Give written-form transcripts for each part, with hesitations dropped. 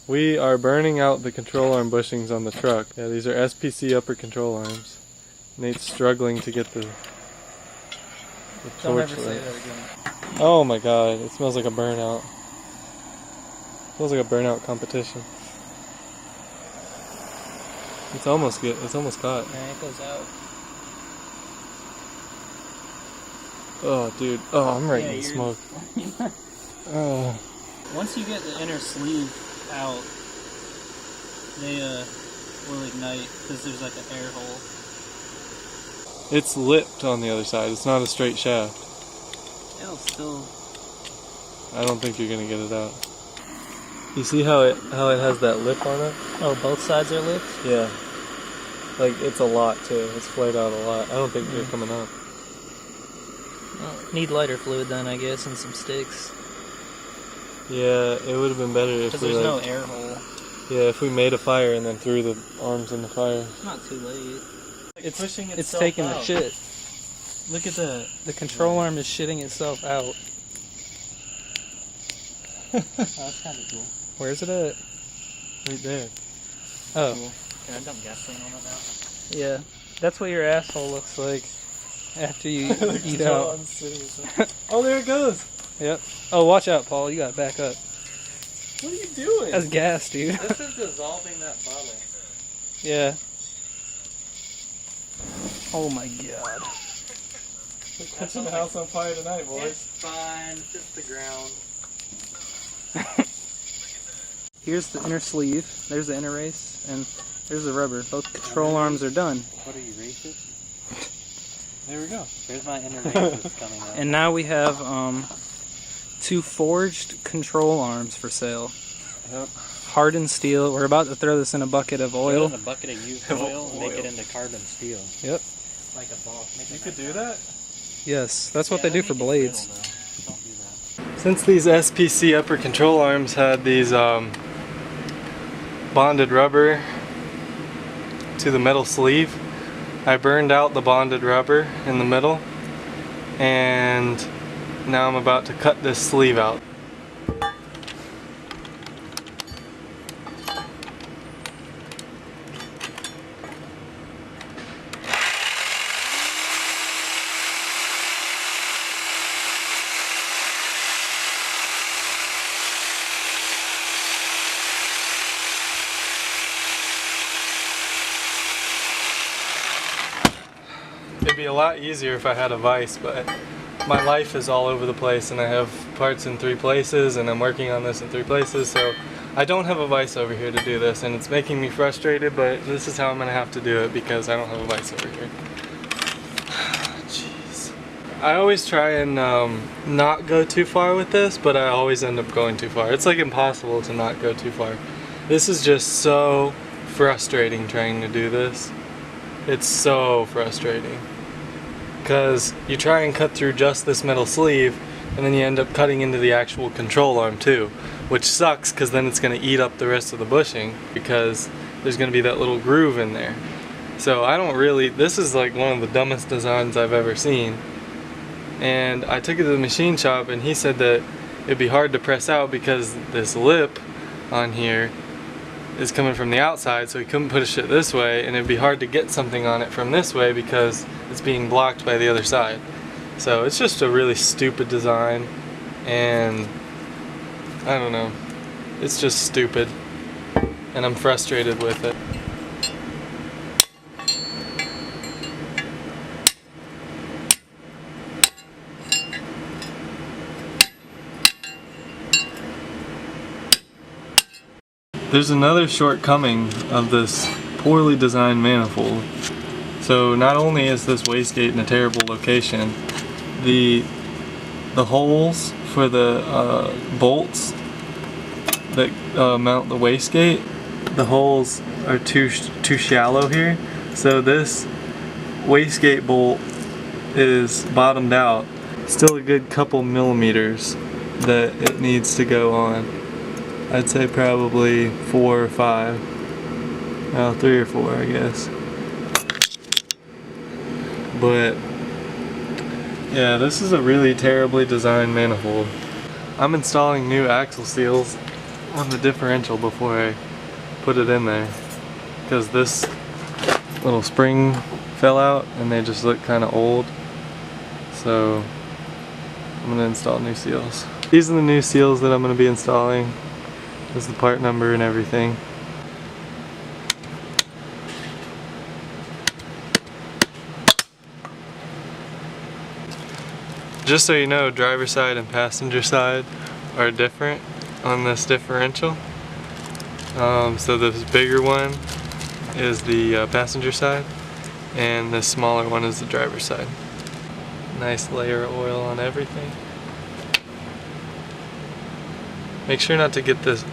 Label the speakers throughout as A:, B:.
A: We are burning out the control arm bushings on the truck. Yeah, these are SPC upper control arms. Nate's struggling to get the
B: Don't
A: torch
B: ever
A: lit.
B: say that again.
A: Oh my god, it smells like a burnout. It smells like a burnout competition. It's almost good. It's almost caught.
B: Yeah, it goes out.
A: Oh, dude. Oh, I'm ready to smoke.
B: Once you get the inner sleeve out, they will ignite because there's like an air hole.
A: It's lipped on the other side. It's not a straight shaft.
B: It'll still.
A: I don't think you're gonna get it out. You see how it has that lip on it?
B: Oh, both sides are lipped?
A: Yeah. Like it's a lot too. It's flayed out a lot. I don't think they're coming out.
B: Oh, need lighter fluid then, I guess, and some sticks.
A: Yeah, it would have been better if
B: Because
A: we
B: there's no air hole.
A: Yeah, if we made a fire and then threw the arms in the fire.
B: It's not too late.
A: It's pushing itself.
B: It's taking
A: out.
B: the shit.
A: Look at that.
B: The control arm is shitting itself out.
A: Oh, that's kind of cool.
B: Where's it at?
A: Right there.
B: Oh.
A: Cool.
B: Can I dump gasoline on it now? Yeah. That's what your asshole looks like after you eat out.
A: Oh, there it goes.
B: Yep. Oh, watch out, Paul. You gotta back up.
A: What are you doing?
B: That's gas, dude.
A: This is dissolving that bottle.
B: Yeah. Oh my god.
A: We're catching the house on fire tonight, boys.
C: It's fine, just the ground.
B: Here's the inner sleeve. There's the inner race, and there's the rubber. Both control arms are done.
C: What are you, racist?
A: There we go.
C: There's my inner racist coming up.
B: And now we have 2 forged control arms for sale.
A: Yep.
B: Hardened steel. We're about to throw this in a bucket of
C: Put it
B: oil.
C: in a bucket of used oil and make it into carbon steel.
B: Yep.
C: Like a boss.
A: You could do that?
B: Yes, that's what they do for blades.
C: Don't do that.
A: Since these SPC upper control arms had these bonded rubber to the metal sleeve, I burned out the bonded rubber in the middle, and now I'm about to cut this sleeve out. It'd be a lot easier if I had a vise, but my life is all over the place and I have parts in 3 places and I'm working on this in 3 places, so I don't have a vise over here to do this, and it's making me frustrated, but this is how I'm gonna have to do it because I don't have a vise over here. Jeez. I always try and not go too far with this, but I always end up going too far. It's like impossible to not go too far. This is just so frustrating trying to do this. It's so frustrating because you try and cut through just this metal sleeve and then you end up cutting into the actual control arm too, which sucks because then it's going to eat up the rest of the bushing because there's going to be that little groove in there. So I don't really, this is like one of the dumbest designs I've ever seen, and I took it to the machine shop and he said that it'd be hard to press out because this lip on here is coming from the outside, so he couldn't push it this way, and it'd be hard to get something on it from this way because it's being blocked by the other side. So it's just a really stupid design, and I don't know, it's just stupid, and I'm frustrated with it. There's another shortcoming of this poorly designed manifold. So not only is this wastegate in a terrible location, the holes for the bolts that mount the wastegate, the holes are too shallow here. So this wastegate bolt is bottomed out. Still a good couple millimeters that it needs to go on. I'd say probably 4 or 5. Well, 3 or 4, I guess. But yeah, this is a really terribly designed manifold. I'm installing new axle seals on the differential before I put it in there, because this little spring fell out and they just look kind of old. So I'm gonna install new seals. These are the new seals that I'm gonna be installing. This is the part number and everything. Just so you know, driver side and passenger side are different on this differential. So this bigger one is the passenger side, and this smaller one is the driver's side. Nice layer of oil on everything. Make sure not to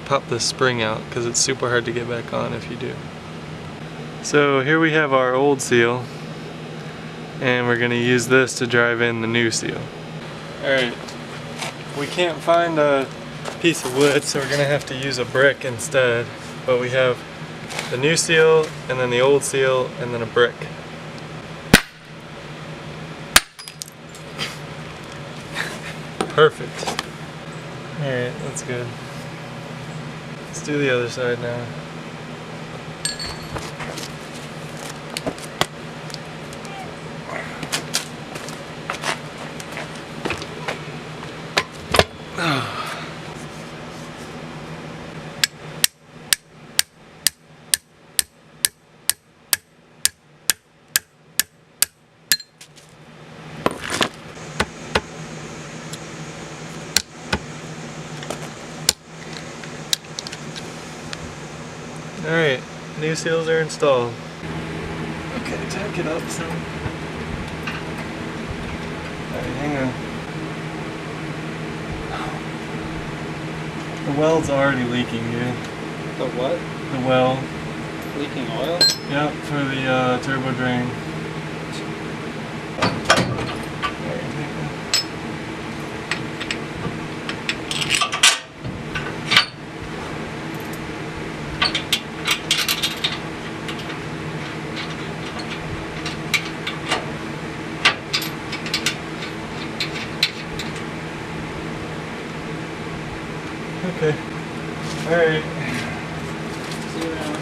A: pop this spring out, because it's super hard to get back on if you do. So here we have our old seal, and we're going to use this to drive in the new seal. Alright, we can't find a piece of wood, so we're going to have to use a brick instead. But we have the new seal, and then the old seal, and then a brick. Perfect. Alright, that's good. Let's do the other side now. Alright, new seals are installed. Okay, tack it up some. Alright, hang on. The well's already leaking, dude.
B: The what?
A: The well.
B: Leaking oil?
A: Yep, for the turbo drain. Okay. Alright.
B: See you around.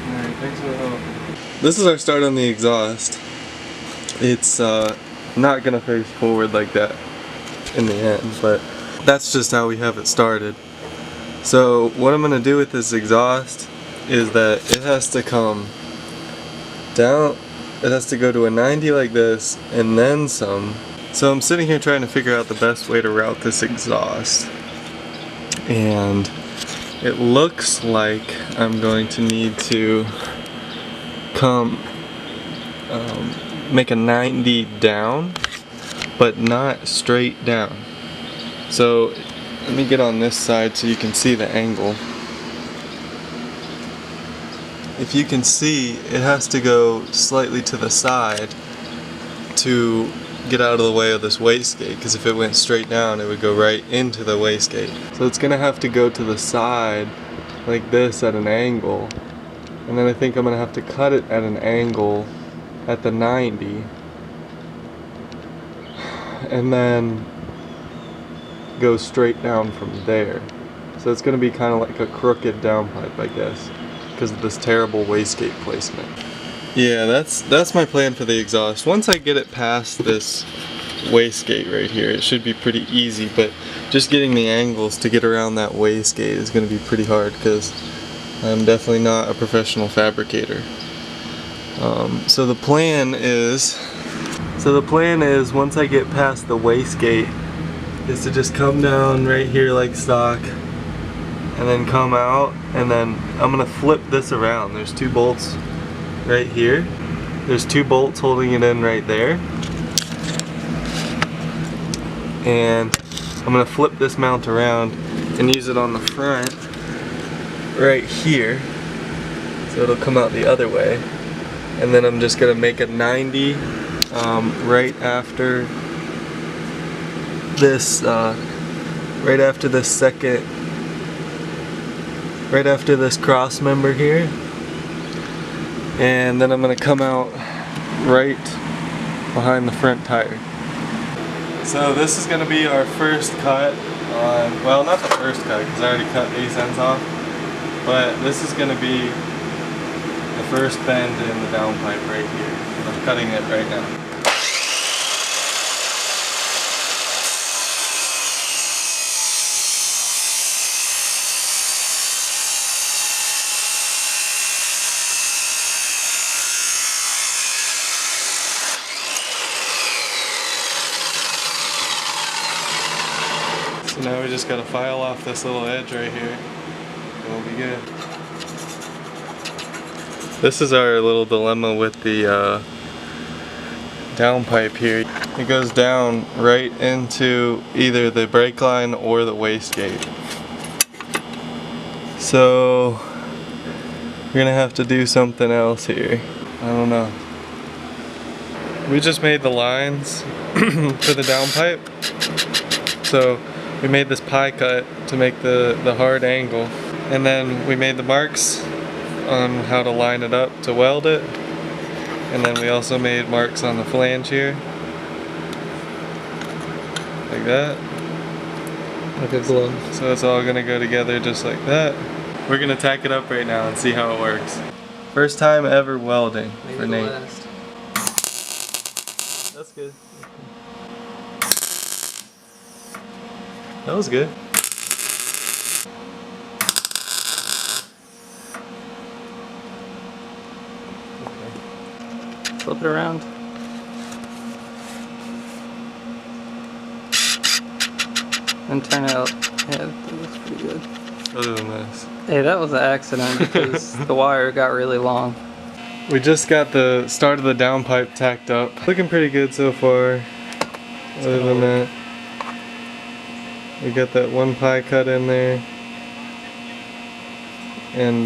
A: Alright, thanks for the help. This is our start on the exhaust. It's not gonna face forward like that in the end, but that's just how we have it started. So what I'm gonna do with this exhaust is that it has to come down, it has to go to a 90 like this and then some. So I'm sitting here trying to figure out the best way to route this exhaust. And it looks like I'm going to need to make a 90 down, but not straight down. So let me get on this side so you can see the angle. If you can see, it has to go slightly to the side to get out of the way of this wastegate, because if it went straight down it would go right into the wastegate. So it's gonna have to go to the side like this at an angle, and then I think I'm gonna have to cut it at an angle at the 90 and then go straight down from there. So it's gonna be kind of like a crooked downpipe, I guess, because of this terrible wastegate placement. Yeah, that's my plan for the exhaust. Once I get it past this wastegate right here, it should be pretty easy, but just getting the angles to get around that wastegate is going to be pretty hard, because I'm definitely not a professional fabricator. So the plan is once I get past the wastegate, is to just come down right here like stock, and then come out, and then I'm going to flip this around. There's two bolts right here. There's two bolts holding it in right there. And I'm going to flip this mount around and use it on the front right here. So it'll come out the other way. And then I'm just going to make a 90 right after this cross member here. And then I'm going to come out right behind the front tire. So this is going to be our first cut on, well, not the first cut because I already cut these ends off, but this is going to be the first bend in the downpipe right here. I'm cutting it right now. So now we just got to file off this little edge right here. We'll be good. This is our little dilemma with the downpipe here. It goes down right into either the brake line or the wastegate. So we're gonna have to do something else here. I don't know. We just made the lines for the downpipe. So we made this pie cut to make the hard angle. And then we made the marks on how to line it up to weld it. And then we also made marks on the flange here. Like that. Like a glove.
B: So it's all gonna go together just like that.
A: We're gonna tack it up right now and see how it works. First time ever welding for Nate. That's good. That was good.
B: Flip it around. And turn it out. Yeah, that looks pretty good.
A: Other than this.
B: Hey, that was an accident because the wire got really long.
A: We just got the start of the downpipe tacked up. Looking pretty good so far. Other than that, we got that one pie cut in there. And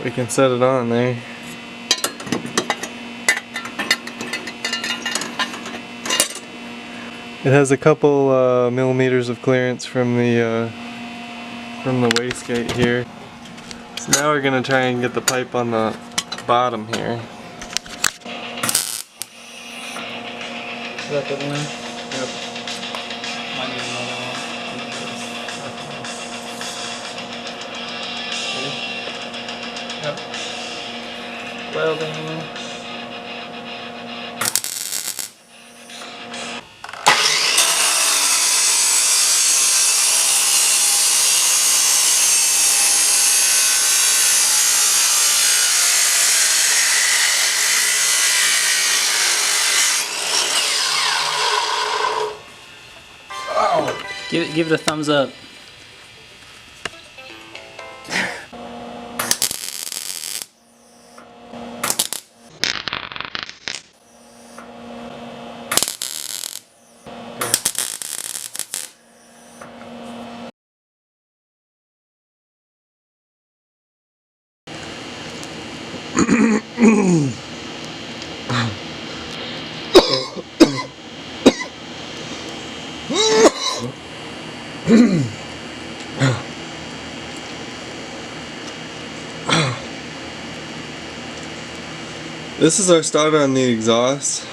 A: we can set it on there. It has a couple millimeters of clearance from the wastegate here. So now we're gonna try and get the pipe on the bottom here.
B: Is that the one? Yep. Might need another one. Yep. Welding. Give it a thumbs up.
A: This is our starter on the exhaust.